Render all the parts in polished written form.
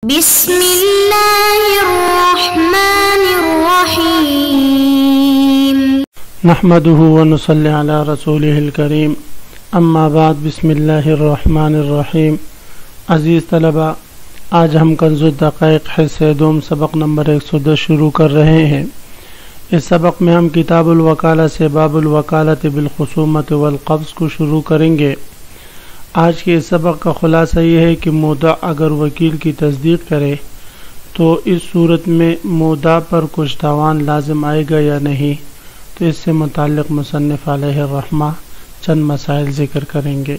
بسم اللہ الرحمن الرحیم نحمده ونصلی علی رسولہ الکریم اما بعد بسم اللہ الرحمن الرحیم۔ عزیز طلبہ، آج ہم کنز الدقائق حصہ دوم سبق نمبر 110 شروع کر رہے ہیں۔ اس سبق میں ہم کتاب الوکالہ سے باب الوکالۃ بالخصومۃ والقبض کو شروع کریں گے۔ آج کے اس سبق کا خلاصہ یہ ہے کہ مودع اگر وکیل کی تصدیق کرے تو اس صورت میں مودع پر کچھ تاوان لازم آئے گا یا نہیں، تو اس سے متعلق مصنف علیہ الرحمہ چند مسائل ذکر کریں گے۔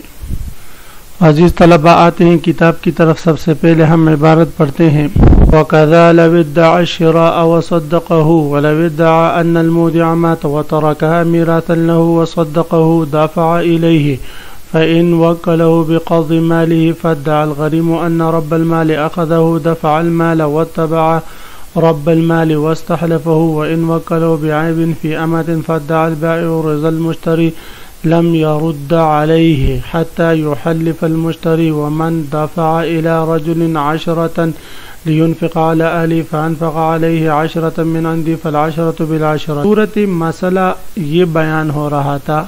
عزیز طلبہ، آتے ہیں کتاب کی طرف۔ سب سے پہلے ہم عبارت پڑھتے ہیں: وَكَذَا لَوِ ادَّعَى الشِّرَاءَ وَصَدَّقَهُ وَلَوِ ادَّعَى أَنَّ الْمُودِعَ مَاتَ وَتَرَكَهَا مِيرَاثًا لَهُ وَصَدَّقَهُ دَفَعَ إِلَيْهِ فإن وكله بقبض ماله فادعى الغريم أن رب المال أخذه دفع المال واتبع رب المال واستحلفه، وإن وكله بعيب في أمة فادعى البائع رضا المشتري لم يرد عليه حتى يحلف المشتري، ومن دفع إلى رجل 10 لينفق على أهله فأنفق عليه 10 من عندي فالعشرة بالعشرة۔ صورت مسئلہ یہ بیان ہو رہا تھا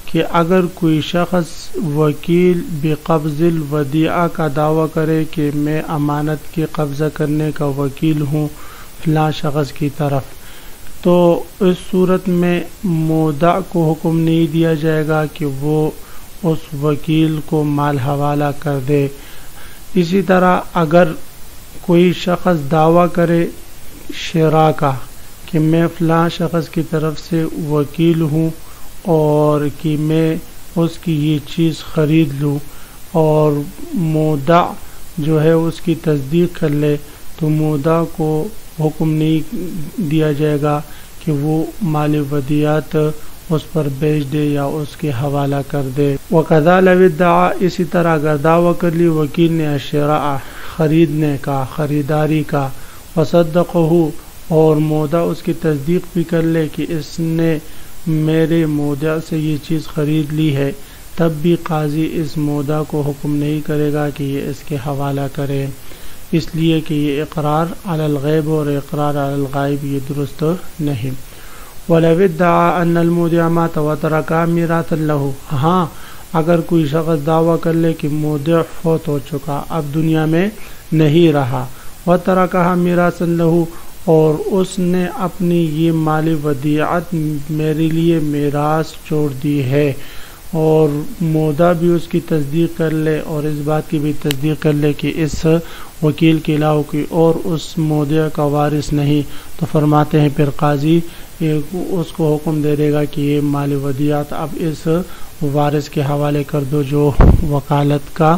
کہ اگر کوئی شخص وکیل بقبض الودیعہ کا دعویٰ کرے کہ میں امانت کے قبضہ کرنے کا وکیل ہوں فلاں شخص کی طرف، تو اس صورت میں مودع کو حکم نہیں دیا جائے گا کہ وہ اس وکیل کو مال حوالہ کر دے۔ اسی طرح اگر کوئی شخص دعویٰ کرے شراء کا کہ میں فلاں شخص کی طرف سے وکیل ہوں اور کہ میں اس کی یہ چیز خرید لوں، اور مودع جو ہے اس کی تصدیق کر لے، تو مودع کو حکم نہیں دیا جائے گا کہ وہ مال ودیعت اس پر بیچ دے یا اس کے حوالہ کر دے۔ وَكَذَا لَوِ ادَّعَى، اسی طرح اگر دعویٰ کر لی وکیل نے الشراء خریدنے کا، خریداری کا، وصدقہ اور مودع اس کی تصدیق بھی کر لے کہ اس نے میرے مودع سے یہ چیز خرید لی ہے، تب بھی قاضی اس مودع کو حکم نہیں کرے گا کہ یہ اس کے حوالہ کرے، اس لیے کہ یہ اقرار علی الغیب اور اقرار علی الغائب یہ درست نہیں۔ وَلَوِ ادَّعَى أَنَّ الْمُودِعَ مَاتَ وَتَرَكَهَا مِيرَاثًا لَهُ، ہاں اگر کوئی شخص دعویٰ کر لے کہ مودع فوت ہو چکا، اب دنیا میں نہیں رہا، وَتَرَكَهَا مِيرَاثًا لَهُ اور اس نے اپنی یہ مال ودیعت میرے لیے میراث چھوڑ دی ہے، اور مودع بھی اس کی تصدیق کر لے اور اس بات کی بھی تصدیق کر لے کہ اس وکیل کے علاوہ کوئی اور اس مودع کا وارث نہیں، تو فرماتے ہیں پھر قاضی اس کو حکم دے دے گا کہ یہ مال ودیعت اب اس وارث کے حوالے کر دو جو وکالت کا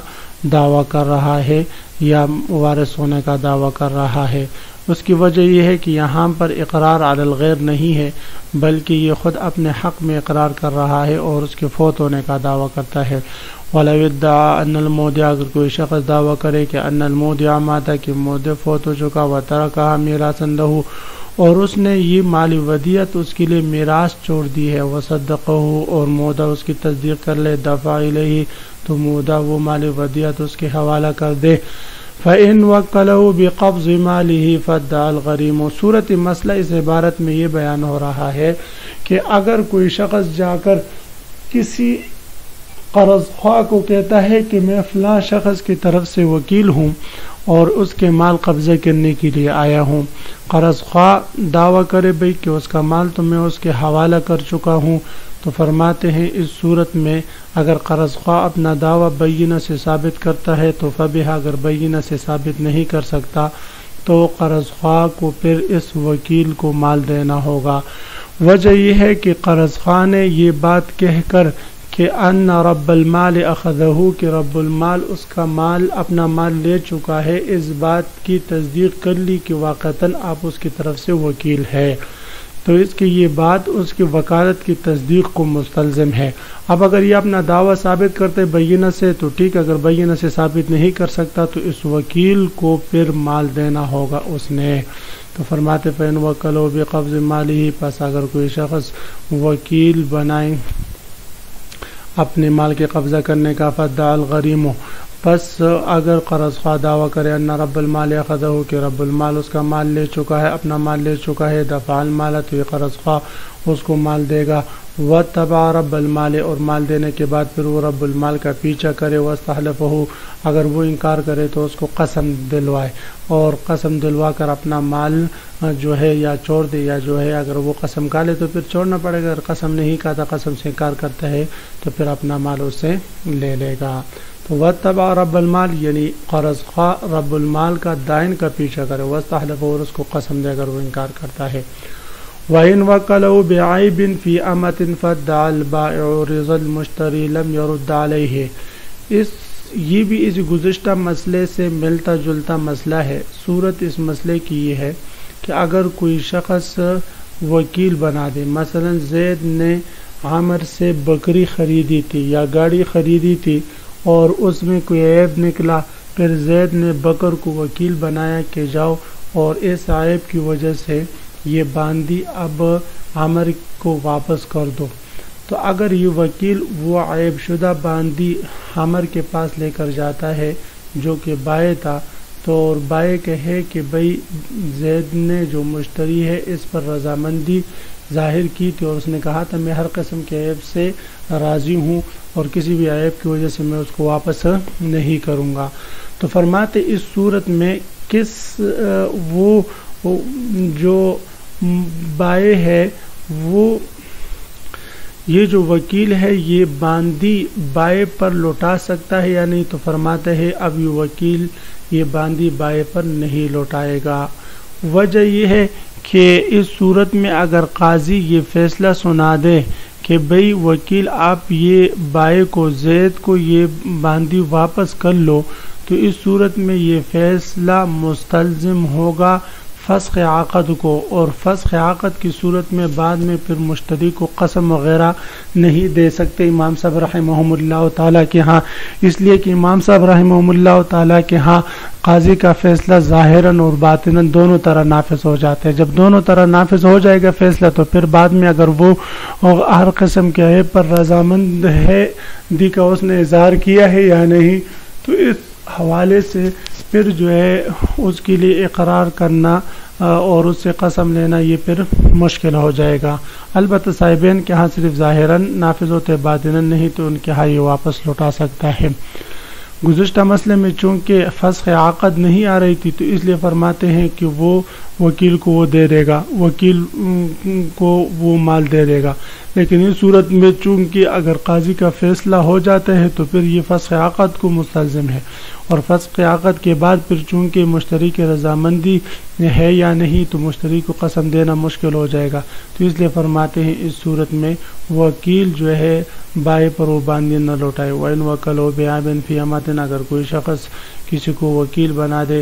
دعویٰ کر رہا ہے یا وارث ہونے کا دعویٰ کر رہا ہے۔ اس کی وجہ یہ ہے کہ یہاں پر اقرار علی الغیر نہیں ہے، بلکہ یہ خود اپنے حق میں اقرار کر رہا ہے اور اس کے فوت ہونے کا دعویٰ کرتا ہے۔ وَلَوِ ادَّعَى أَنَّ الْمُودِعَ، اگر کوئی شخص دعویٰ کرے کہ أَنَّ الْمُودِعَ مَاتَ کہ مودع فوت ہو چکا، وَتَرَكَهَا مِيرَاثًا لَهُ اور اس نے یہ مال ودیعت اس کے لیے میراث چھوڑ دی ہے، وَصَدَّقَهُ اور مودع اس کی تصدیق کر لے، دفع إِلَيْهِ تو مودع وہ مال ودیعت اس کے حوالہ کر دے، فَإِن وَكَّلَهُ بِقَبْضِ مَالِهِ فَادَّعَى الْغَرِيمُ۔ صورت مسئلہ اس عبارت میں یہ بیان ہو رہا ہے کہ اگر کوئی شخص جا کر کسی قرض خواہ کو کہتا ہے کہ میں فلاں شخص کی طرف سے وکیل ہوں اور اس کے مال قبضہ کرنے کے لیے آیا ہوں، قرض خواہ دعویٰ کرے بھئی کہ اس کا مال تو میں اس کے حوالہ کر چکا ہوں، تو فرماتے ہیں اس صورت میں اگر قرض خواہ اپنا دعویٰ بینہ سے ثابت کرتا ہے تو فبہا، اگر بینہ سے ثابت نہیں کر سکتا تو قرض خواہ کو پھر اس وکیل کو مال دینا ہوگا۔ وجہ یہ ہے کہ قرض خواہ نے یہ بات کہہ کر کہ ان رب المال اخذہ کہ رب المال اس کا مال اپنا مال لے چکا ہے، اس بات کی تصدیق کر لی کہ واقعتاً آپ اس کی طرف سے وکیل ہے، تو اس کی یہ بات اس کی وکالت کی تصدیق کو مستلزم ہے۔ اب اگر یہ اپنا دعویٰ ثابت کرتے بینہ سے تو ٹھیک، اگر بینہ سے ثابت نہیں کر سکتا تو اس وکیل کو پھر مال دینا ہوگا اس نے۔ تو فرماتے فَإِن وَكَّلَهُ بِقَبْضِ مَالِهِ، پس اگر کوئی شخص وکیل بنائیں اپنے مال کے قبضہ کرنے کا، فَادَّعَى الْغَرِيمُ پس اگر قرض خواہ دعویٰ کرے ان رب المال اخذہ کہ رب المال اس کا مال لے چکا ہے، اپنا مال لے چکا ہے، دفع المال تو یہ قرض خواہ اس کو مال دے گا، واتبع رب المال اور مال دینے کے بعد پھر وہ رب المال کا پیچھا کرے، واستحلفہ اگر وہ انکار کرے تو اس کو قسم دلوائے، اور قسم دلوا کر اپنا مال جو ہے یا چھوڑ دے، یا جو ہے اگر وہ قسم کھا لے تو پھر چھوڑنا پڑے گا، اگر قسم نہیں کھاتا قسم سے انکار کرتا ہے تو پھر اپنا مال اس سے لے لے گا۔ تو واتبع رب المال یعنی قرض خواہ رب المال کا دائن کا پیچھا کرے، واستحلف اور اس کو قسم دے اگر وہ انکار کرتا ہے۔ وَإِنْ وَكَّلَهُ بِعَيْبٍ فِي أَمَةٍ فَادَّعَ الْبَائِعُ رِضَى الْمُشْتَرِي لَمْ يَرُدَّ عَلَيْهِ۔ یہ بھی اس گزشتہ مسئلے سے ملتا جلتا مسئلہ ہے۔ صورت اس مسئلے کی یہ ہے کہ اگر کوئی شخص وکیل بنا دے، مثلا زید نے عامر سے بکری خریدی تھی یا گاڑی خریدی تھی اور اس میں کوئی عیب نکلا، پھر زید نے بکر کو وکیل بنایا کہ جاؤ اور اس عیب کی وجہ سے یہ باندی اب عامر کو واپس کر دو، تو اگر یہ وکیل وہ عیب شدہ باندی عامر کے پاس لے کر جاتا ہے جو کہ بائع تھا، تو اور بائع کہے کہ بھئی زید نے جو مشتری ہے اس پر رضامندی ظاہر کی تھی اور اس نے کہا تھا میں ہر قسم کے عیب سے راضی ہوں اور کسی بھی عیب کی وجہ سے میں اس کو واپس نہیں کروں گا، تو فرماتے اس صورت میں کس وہ جو بائع ہے وہ یہ جو وکیل ہے یہ باندی بائع پر لوٹا سکتا ہے یا نہیں، تو فرماتے ہیں اب یہ وکیل یہ باندی بائع پر نہیں لوٹائے گا۔ وجہ یہ ہے کہ اس صورت میں اگر قاضی یہ فیصلہ سنا دے کہ بھئی وکیل آپ یہ بائع کو زید کو یہ باندی واپس کر لو، تو اس صورت میں یہ فیصلہ مستلزم ہوگا فسخ عقد کو، اور فسخ عقد کی صورت میں بعد میں پھر مشتری کو قسم وغیرہ نہیں دے سکتے امام صاحب رحمہم اللہ تعالیٰ کے ہاں، اس لیے کہ امام صاحب رحمہم اللہ تعالیٰ کے ہاں قاضی کا فیصلہ ظاہراً اور باطناً دونوں طرح نافذ ہو جاتا ہے۔ جب دونوں طرح نافذ ہو جائے گا فیصلہ تو پھر بعد میں اگر وہ ہر قسم کے عیب پر رضامند ہے دی کا اس نے اظہار کیا ہے یا نہیں، تو اس حوالے سے پھر جو ہے اس کے لیے اقرار کرنا اور اس سے قسم لینا یہ پھر مشکل ہو جائے گا۔ البتہ صاحبین کے ہاں صرف ظاہراً نافذ ہوتے باطناً نہیں، تو ان کے ہاں یہ واپس لوٹا سکتا ہے۔ گزشتہ مسئلے میں چونکہ فسخ عقد نہیں آ رہی تھی تو اس لیے فرماتے ہیں کہ وہ وکیل کو وہ دے دے گا، وکیل کو وہ مال دے دے گا، لیکن اس صورت میں چونکہ اگر قاضی کا فیصلہ ہو جاتا ہے تو پھر یہ فسخ عقد کو مستلزم ہے، اور فسخ عقد کے بعد پھر چونکہ مشتری کی رضامندی ہے یا نہیں تو مشتری کو قسم دینا مشکل ہو جائے گا، تو اس لیے فرماتے ہیں اس صورت میں وکیل جو ہے بائع پر وہ باندی نہ لوٹائے۔ وَإِنْ وَكَّلَهُ بِعَيْبٍ فِي أَمَةٍ اگر کوئی شخص کسی کو وکیل بنا دے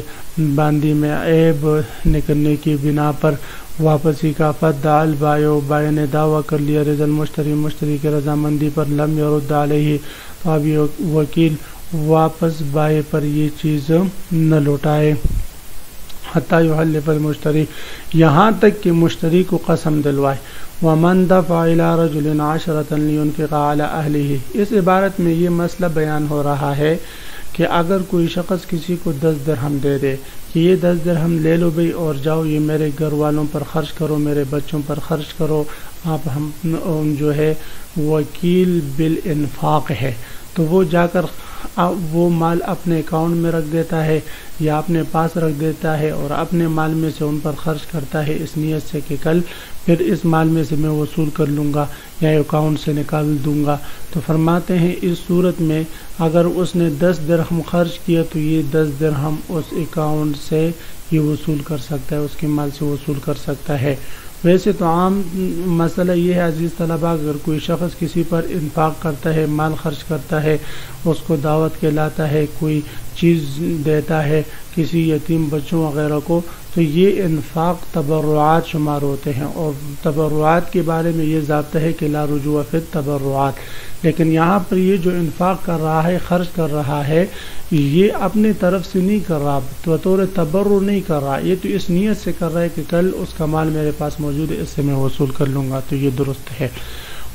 باندی میں عیب نکلنے کی بنا پر واپسی کا، فَادَّعَ الْبَائِعُ بائع نے دعویٰ کر لیا رضا المشتری مشتری کی رضامندی پر، لم يرد علیہ تو اب یہ وکیل واپس بائع پر یہ چیز نہ لوٹائے، حتیٰ یحلف المشتری یہاں تک کہ مشتری کو قسم دلوائے۔ وَمَنْ دَفَعَ إِلَىٰ رَجُلٍ عَشْرَةً لِيُنْفِقَ عَلَىٰ أَهْلِهِ، اس عبارت میں یہ مسئلہ بیان ہو رہا ہے کہ اگر کوئی شخص کسی کو 10 درہم دے دے کہ یہ 10 درہم لے لو بھئی اور جاؤ یہ میرے گھر والوں پر خرچ کرو، میرے بچوں پر خرچ کرو، آپ ہم جو ہے وکیل بالانفاق ہے، تو وہ جا کر وہ مال اپنے اکاؤنٹ میں رکھ دیتا ہے یا اپنے پاس رکھ دیتا ہے اور اپنے مال میں سے ان پر خرچ کرتا ہے اس نیت سے کہ کل پھر اس مال میں سے میں وصول کر لوں گا یا اکاؤنٹ سے نکال دوں گا، تو فرماتے ہیں اس صورت میں اگر اس نے 10 درہم خرچ کیا تو یہ 10 درہم اس اکاؤنٹ سے یہ وصول کر سکتا ہے، اس کے مال سے وصول کر سکتا ہے۔ ویسے تو عام مسئلہ یہ ہے عزیز طلباء، اگر کوئی شخص کسی پر انفاق کرتا ہے، مال خرچ کرتا ہے، اس کو دعوت کے لاتا ہے، کوئی چیز دیتا ہے کسی یتیم بچوں وغیرہ کو، تو یہ انفاق تبرعات شمار ہوتے ہیں، اور تبرعات کے بارے میں یہ ضابطہ ہے کہ لا رجوع فی التبرعات، لیکن یہاں پر یہ جو انفاق کر رہا ہے، خرچ کر رہا ہے، یہ اپنی طرف سے نہیں کر رہا، بطور تبرع نہیں کر رہا، یہ تو اس نیت سے کر رہا ہے کہ کل اس کا مال میرے پاس موجود ہے، اس سے میں وصول کر لوں گا، تو یہ درست ہے۔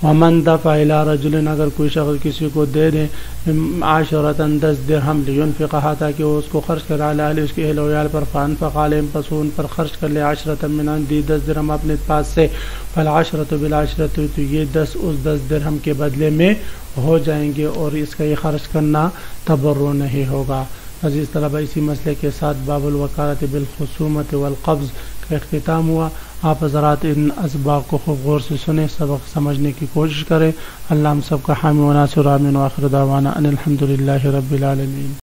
ومن دفع الى رجل، اگر کوئی شخص کسی کو دے دے 10 درہم لینفقها تاکہ وہ اس کو خرچ کرے علی اہل، اس کے اہل و عیال پر، فانفق علیہم پس ان پر خرچ کر لے 10 من عندی 10 درہم اپنے پاس سے، فالعشرۃ بالعشرۃ تو یہ 10 اس 10 درہم کے بدلے میں ہو جائیں گے اور اس کا یہ خرچ کرنا تبرع نہیں ہوگا۔ عزیز طلبہ، اسی مسئلے کے ساتھ باب الوکالۃ بالخصومۃ والقبض کا اختتام ہوا۔ آپ حضرات ان اسباق کو خوب غور سے سنیں، سبق سمجھنے کی کوشش کریں۔ اللہ ہم سب کا حامی و ناصر، آمین، وآخر دعوانا ان الحمد للہ رب العالمین۔